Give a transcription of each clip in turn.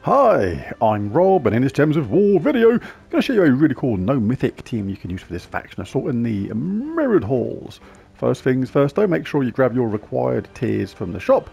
Hi, I'm Rob, and in this Gems of War video, I'm going to show you a really cool No Mythic team you can use for this faction assault in the Mirrored Halls. First things first though, make sure you grab your required tiers from the shop.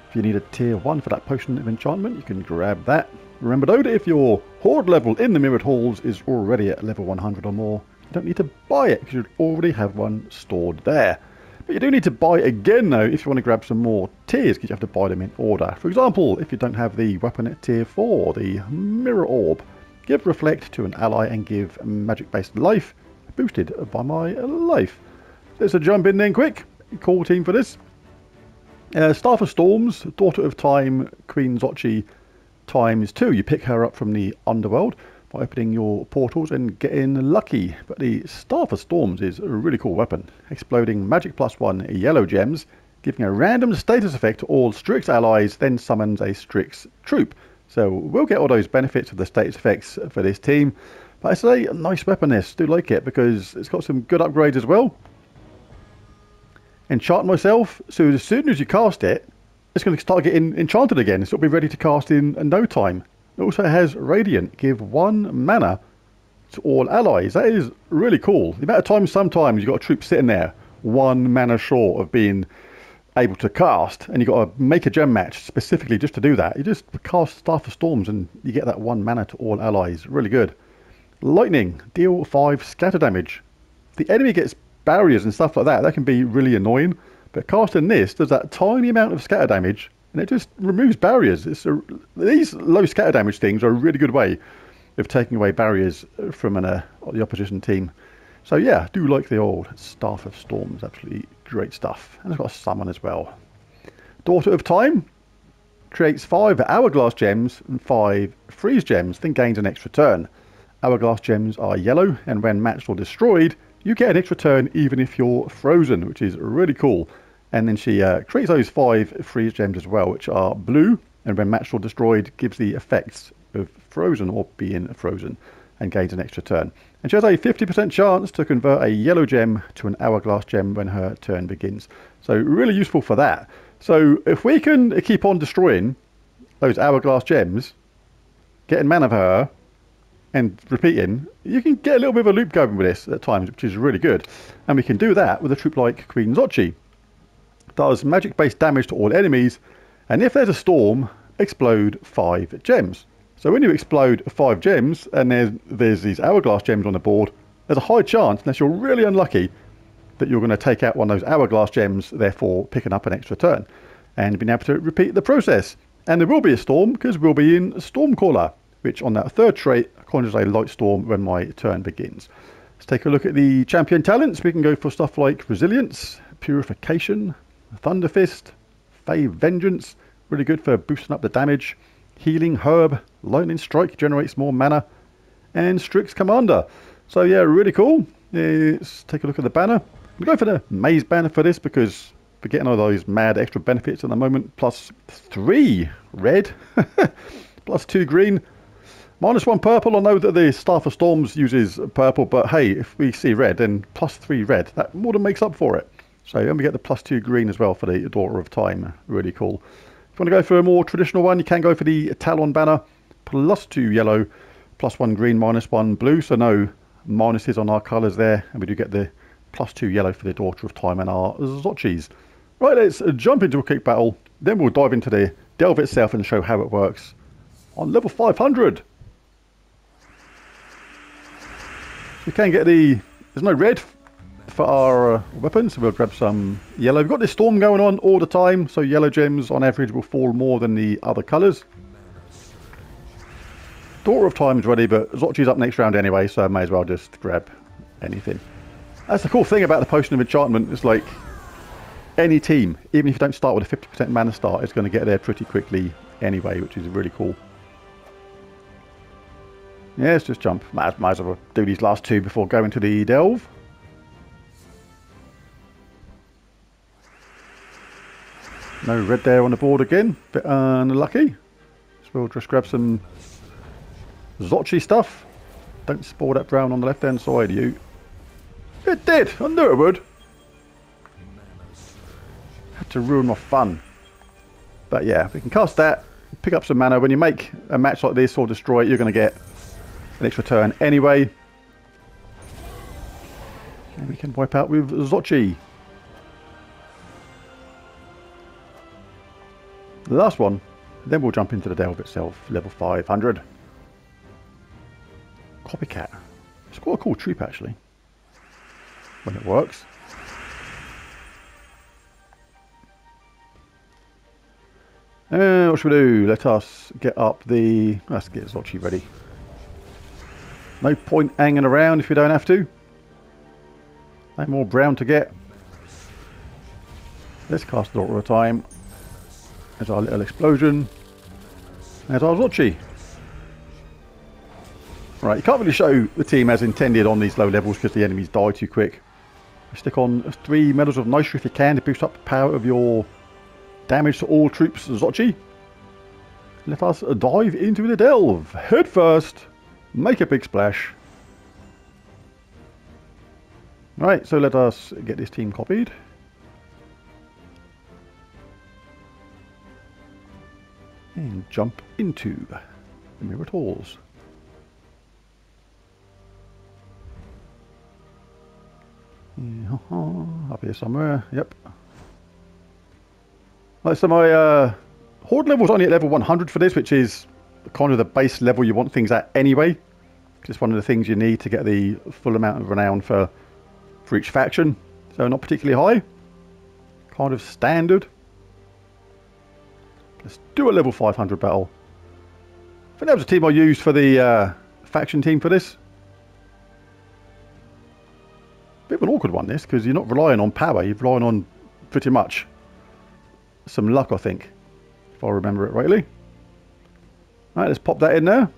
If you need a tier 1 for that potion of enchantment, you can grab that. Remember though that if your horde level in the Mirrored Halls is already at level 100 or more, you don't need to buy it because you already have one stored there. But you do need to buy again though if you want to grab some more tiers, because you have to buy them in order. For example, if you don't have the weapon at tier 4, the Mirror Orb, give Reflect to an ally and give magic based life, boosted by my life. Let's jump in then quick. Cool team for this. Staff of Storms, Daughter of Time, Queen Xoxhi ×2. You pick her up from the underworld by opening your portals and getting lucky. But the Staff of Storms is a really cool weapon. Exploding magic +1 yellow gems, giving a random status effect to all Strix allies, then summons a Strix troop. So we'll get all those benefits of the status effects for this team. But it's a nice weapon this. Do like it because it's got some good upgrades as well. Enchant myself, so as soon as you cast it, it's going to start getting enchanted again. So it'll be ready to cast in no time. It also has Radiant, give 1 mana to all allies. That is really cool. The amount of times sometimes you've got a troop sitting there 1 mana short of being able to cast, and you've got to make a gem match specifically just to do that. You just cast Staff of Storms and you get that 1 mana to all allies. Really good. Lightning, deal 5 scatter damage. If the enemy gets barriers and stuff like that, that can be really annoying. But casting this does that tiny amount of scatter damage, and it just removes barriers. These low scatter damage things are a really good way of taking away barriers from the opposition team. So yeah, do like the old Staff of Storms. Absolutely great stuff. And it's got a summon as well. Daughter of Time creates 5 hourglass gems and 5 freeze gems, then gains an extra turn. Hourglass gems are yellow, and when matched or destroyed, you get an extra turn even if you're frozen, which is really cool. And then she creates those 5 freeze gems as well, which are blue, and when matched or destroyed, gives the effects of frozen or being frozen, and gains an extra turn. And she has a 50% chance to convert a yellow gem to an hourglass gem when her turn begins. So really useful for that. So if we can keep on destroying those hourglass gems, getting mana for her, and repeating, you can get a little bit of a loop going with this at times, which is really good. And we can do that with a troop like Queen Xoxhi. Does magic based damage to all enemies, and if there's a storm, explode 5 gems. So when you explode 5 gems and there's these hourglass gems on the board, there's a high chance, unless you're really unlucky, that you're going to take out one of those hourglass gems, therefore picking up an extra turn and being able to repeat the process. And there will be a storm because we'll be in Stormcaller, which on that 3rd trait conjures a light storm when my turn begins. Let's take a look at the champion talents. We can go for stuff like Resilience, Purification, Thunder Fist, Fey Vengeance, really good for boosting up the damage. Healing Herb, Lightning Strike generates more mana, and Strix Commander. So yeah, really cool. Let's take a look at the banner. We go for the Maze banner for this because we're getting all those mad extra benefits at the moment. +3 red, +2 green, -1 purple. I know that the Staff of Storms uses purple, but hey, if we see red, then +3 red. That more than makes up for it. So then we get the +2 green as well for the Daughter of Time. Really cool. If you want to go for a more traditional one, you can go for the Talon banner. +2 yellow, +1 green, -1 blue. So no minuses on our colours there. And we do get the +2 yellow for the Daughter of Time and our Xoxhis. Right, let's jump into a quick battle. Then we'll dive into the delve itself and show how it works on level 500. We can get there's no red for our weapons, so we'll grab some yellow. We've got this storm going on all the time, so yellow gems on average will fall more than the other colours. Daughter of Time is ready, but Xoxhi's up next round anyway, so I may as well just grab anything. That's the cool thing about the Potion of Enchantment. It's like any team, even if you don't start with a 50% mana start, it's going to get there pretty quickly anyway, which is really cool. Yeah, let's just jump. Might as well do these last 2 before going to the delve. No red there on the board again. Bit unlucky. So we'll just grab some Xoxhi stuff. Don't spoil that brown on the left hand side, you. It did! I knew it would. Had to ruin my fun. But yeah, we can cast that. pick up some mana. When you make a match like this or destroy it, you're going to get an extra turn anyway. And we can wipe out with Xoxhi. The last one, then we'll jump into the delve itself, level 500. Copycat. It's quite a cool troop actually, when it works. What should we do? Let us get up the... Let's get Xoxhi ready. No point hanging around if we don't have to. No more brown to get. Let's cast the Daughter of Time. There's our little explosion. There's our Xoxhi. Right, you can't really show the team as intended on these low levels because the enemies die too quick. Stick on 3 medals of Nitre if you can to boost up the power of your damage to all troops, Xoxhi. Let us dive into the delve. Head first. Make a big splash. Right, so let us get this team copied. And jump into the Mirror Halls. Up here somewhere, yep. Right, so my Horde level is only at level 100 for this, which is kind of the base level you want things at anyway. It's one of the things you need to get the full amount of renown for each faction. So not particularly high. Kind of standard. Let's do a level 500 battle. I think that was the team I used for the faction team for this. Bit of an awkward one this, because you're not relying on power, you're relying on pretty much some luck, I think, if I remember it rightly. Alright, let's pop that in there.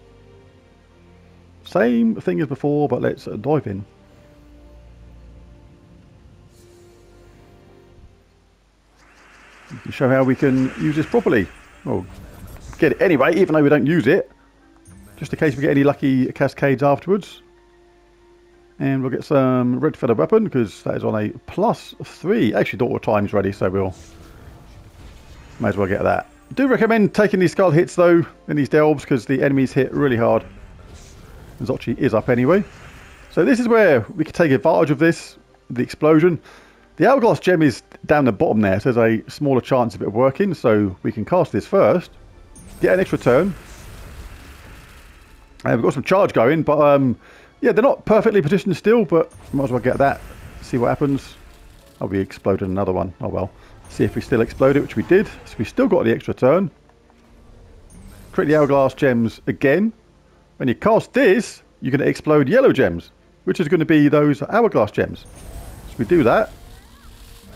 Same thing as before, but let's dive in. You can show how we can use this properly. Well, get it anyway, even though we don't use it. Just in case we get any lucky cascades afterwards. And we'll get some red feather weapon, because that is on a +3. Actually, Daughter of Time's ready, so we'll... May as well get that. I do recommend taking these skull hits, though, in these delves, because the enemies hit really hard. And Xoxhi is up anyway. So this is where we can take advantage of this, the explosion. The Hourglass Gem is down the bottom there, so there's a smaller chance of it working, so we can cast this first. Get an extra turn. And we've got some charge going, but... yeah, they're not perfectly positioned still, but might as well get that. See what happens. Oh, we exploded another one. Oh well. See if we still explode it, which we did. So we still got the extra turn. Create the Hourglass Gems again. When you cast this, you're going to explode yellow gems, which is going to be those Hourglass Gems. So we do that.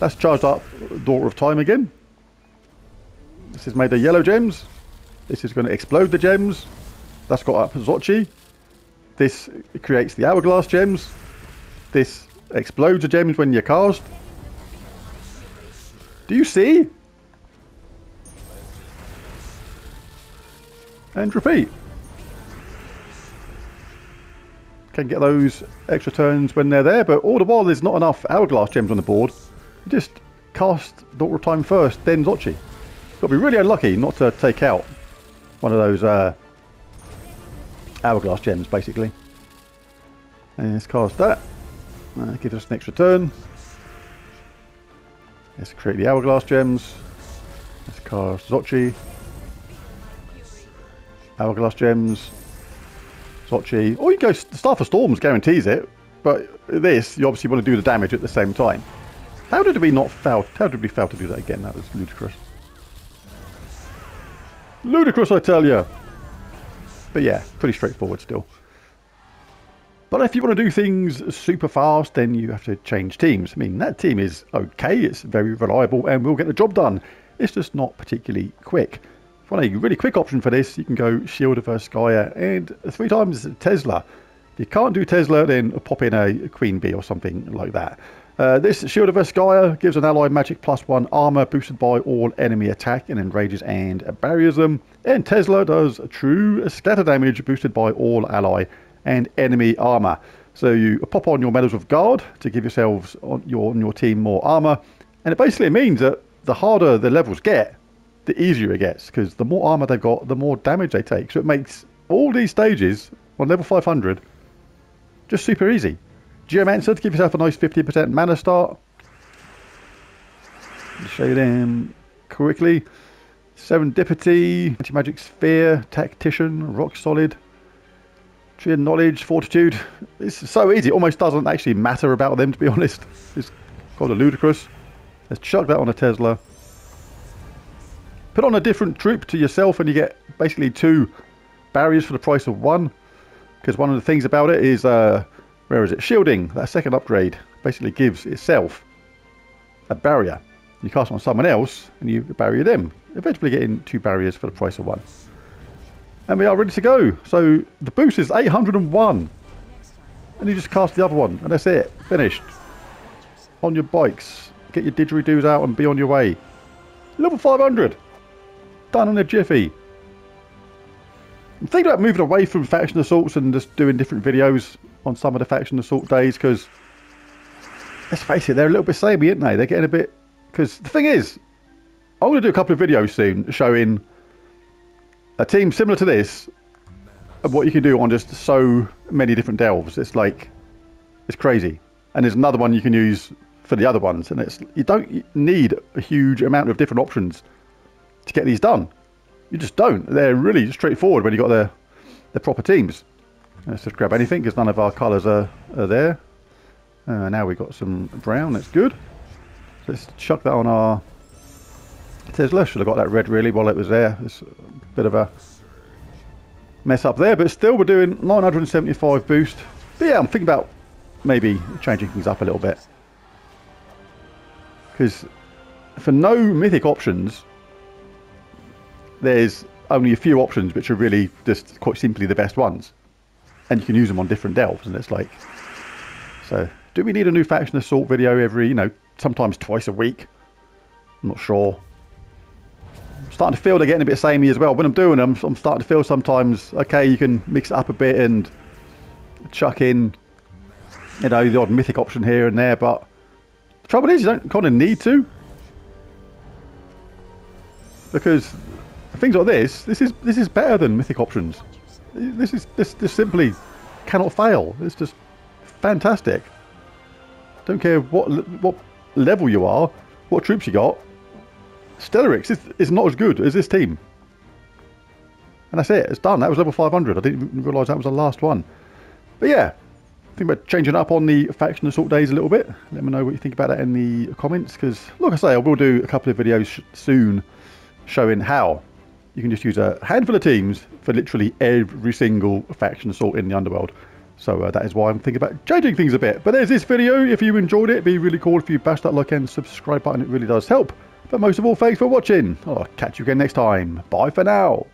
That's charged up Daughter of Time again. This is made of yellow gems. This is going to explode the gems. That's got up Xoxhi. This creates the Hourglass Gems. This explodes the gems when you cast. Do you see? And repeat. Can get those extra turns when they're there, but all the while there's not enough Hourglass Gems on the board. You just cast Daughter of Time first, then Xoxhi. Got to be really unlucky not to take out one of those Hourglass Gems, basically. And let's cast that. Gives us an extra turn. Let's create the Hourglass Gems. Let's cast Xoxhi. Hourglass Gems. Xoxhi. Or you can go Staff of Storms, guarantees it. But this, you obviously want to do the damage at the same time. How did we not fail? How did we fail to do that again? That was ludicrous. Ludicrous, I tell you. But yeah, pretty straightforward still. But if you want to do things super fast, then you have to change teams. I mean, that team is okay. It's very reliable and will get the job done. It's just not particularly quick. If you want a really quick option for this, you can go Shield of Skya and 3 times Tesla. If you can't do Tesla, then pop in a Queen Bee or something like that. This Shield of Skya gives an ally magic +1 armor boosted by all enemy attack and enrages and barriers them. And Tesla does true scatter damage boosted by all ally and enemy armor. So you pop on your Medals of Guard to give yourselves on your team more armor. And it basically means that the harder the levels get, the easier it gets, because the more armor they've got, the more damage they take. So it makes all these stages on level 500 just super easy. Geomancer to give yourself a nice 50% mana start. Show you them quickly. Serendipity, Anti-Magic Sphere, Tactician, Rock Solid, Tree of Knowledge, Fortitude. It's so easy, it almost doesn't actually matter about them, to be honest. It's kind of ludicrous. Let's chuck that on a Tesla. Put on a different troop to yourself and you get basically 2 barriers for the price of 1. Because one of the things about it is, where is it? Shielding, that second upgrade, basically gives itself a barrier. You cast it on someone else and you barrier them, eventually getting 2 barriers for the price of 1. And we are ready to go. So the boost is 801. And you just cast the other one and that's it. Finished. On your bikes. Get your didgeridoos out and be on your way. Level 500. Done in a jiffy. I'm thinking about moving away from faction assaults and just doing different videos on some of the faction assault days, because let's face it, they're a little bit samey, aren't they? They're getting a bit... Because the thing is, I'm going to do a couple of videos soon showing a team similar to this of what you can do on just so many different delves. It's like, it's crazy. And there's another one you can use for the other ones, and it's, you don't need a huge amount of different options to get these done. You just don't. They're really straightforward when you've got the proper teams. Let's just grab anything because none of our colours are there. Now we've got some brown, that's good. Let's chuck that on our Tesla. Should have got that red really while it was there. It's a bit of a mess up there, but still we're doing 975 boost. But yeah, I'm thinking about maybe changing things up a little bit. Because for no mythic options, there's only a few options which are really just quite simply the best ones. And you can use them on different delves, and it's like... So, do we need a new faction assault video every, you know, sometimes twice a week? I'm not sure. I'm starting to feel they're getting a bit samey as well. When I'm doing them, I'm starting to feel sometimes, okay, you can mix it up a bit and chuck in, you know, the odd mythic option here and there, but the trouble is you don't kind of need to. Because things like this is better than mythic options. This simply cannot fail. It's just fantastic. Don't care what level you are, what troops you got. Stellaryx is not as good as this team. And that's it. It's done. That was level 500. I didn't even realise that was the last one. But yeah, think about changing up on the faction assault days a little bit. Let me know what you think about that in the comments. Because, like I say, I will do a couple of videos soon showing how you can just use a handful of teams for literally every single faction assault in the underworld. So that is why I'm thinking about changing things a bit. But there's this video. If you enjoyed it, it'd be really cool if you bash that like and subscribe button. It really does help. But most of all, thanks for watching. I'll catch you again next time. Bye for now.